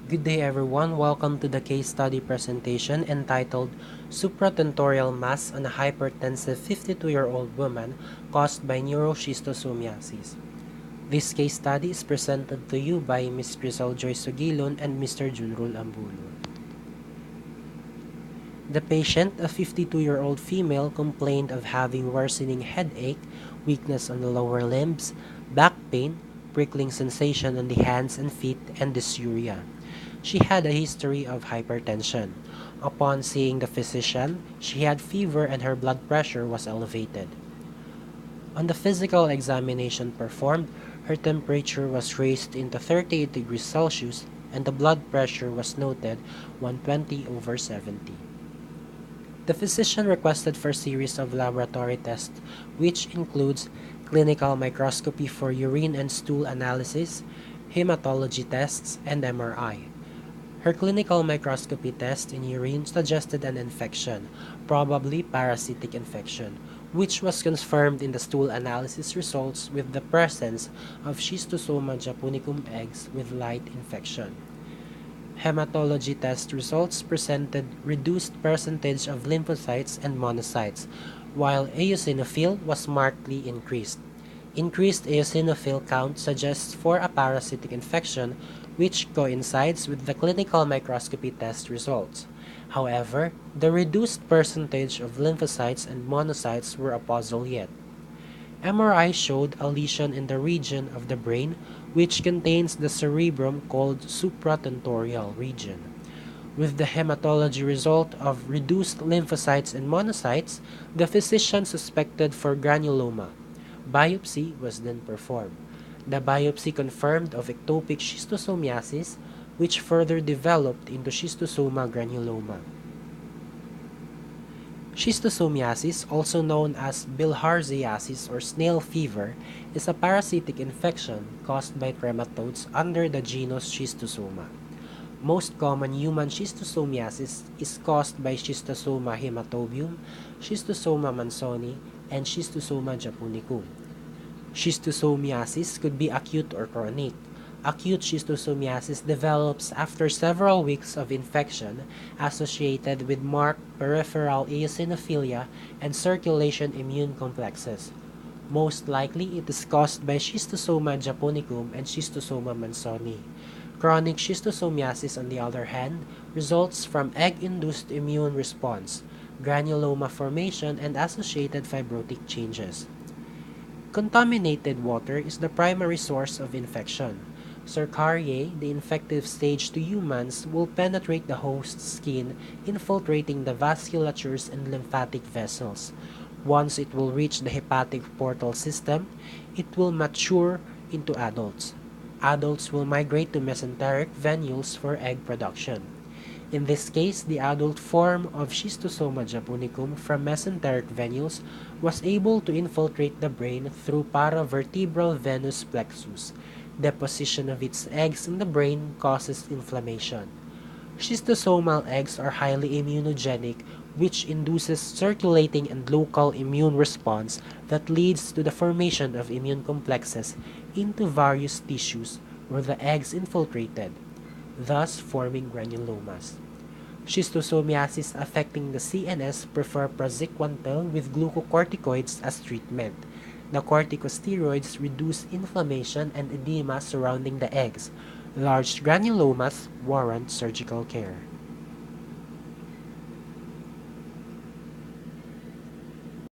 Good day everyone, welcome to the case study presentation entitled Supratentorial Mass on a Hypertensive 52-year-old woman caused by Neuroschistosomiasis. This case study is presented to you by Ms. Chryzelle Soguilon and Mr. Jhun Ambulo. The patient, a 52-year-old female, complained of having worsening headache, weakness on the lower limbs, back pain, prickling sensation on the hands and feet, and dysuria. She had a history of hypertension. Upon seeing the physician, she had fever and her blood pressure was elevated. On the physical examination performed, her temperature was raised into 38 degrees Celsius and the blood pressure was noted 120/70. The physician requested for a series of laboratory tests, which includes clinical microscopy for urine and stool analysis, hematology tests, and MRI. Her clinical microscopy test in urine suggested an infection, probably parasitic infection, which was confirmed in the stool analysis results with the presence of Schistosoma japonicum eggs with light infection. Hematology test results presented reduced percentage of lymphocytes and monocytes, while eosinophil was markedly increased. Increased eosinophil count suggests for a parasitic infection, which coincides with the clinical microscopy test results. However, the reduced percentage of lymphocytes and monocytes were a puzzle yet. MRI showed a lesion in the region of the brain which contains the cerebrum called supratentorial region. With the hematology result of reduced lymphocytes and monocytes, the physician suspected for granuloma. Biopsy was then performed. The biopsy confirmed of ectopic schistosomiasis, which further developed into schistosoma granuloma. Schistosomiasis, also known as bilharziasis or snail fever, is a parasitic infection caused by trematodes under the genus Schistosoma. Most common human schistosomiasis is caused by Schistosoma hematobium, Schistosoma mansoni, and Schistosoma japonicum. Schistosomiasis could be acute or chronic. Acute schistosomiasis develops after several weeks of infection associated with marked peripheral eosinophilia and circulation immune complexes. Most likely, it is caused by Schistosoma japonicum and Schistosoma mansoni. Chronic schistosomiasis, on the other hand, results from egg-induced immune response, granuloma formation, and associated fibrotic changes. Contaminated water is the primary source of infection. Cercariae, the infective stage to humans, will penetrate the host's skin, infiltrating the vasculatures and lymphatic vessels. Once it will reach the hepatic portal system, it will mature into adults. Adults will migrate to mesenteric venules for egg production. In this case, the adult form of Schistosoma japonicum from mesenteric venules was able to infiltrate the brain through paravertebral venous plexus. Deposition of its eggs in the brain causes inflammation. Schistosomal eggs are highly immunogenic, which induces circulating and local immune response that leads to the formation of immune complexes into various tissues where the eggs infiltrated, thus forming granulomas. Schistosomiasis affecting the CNS prefer praziquantel with glucocorticoids as treatment. The corticosteroids reduce inflammation and edema surrounding the eggs. Large granulomas warrant surgical care.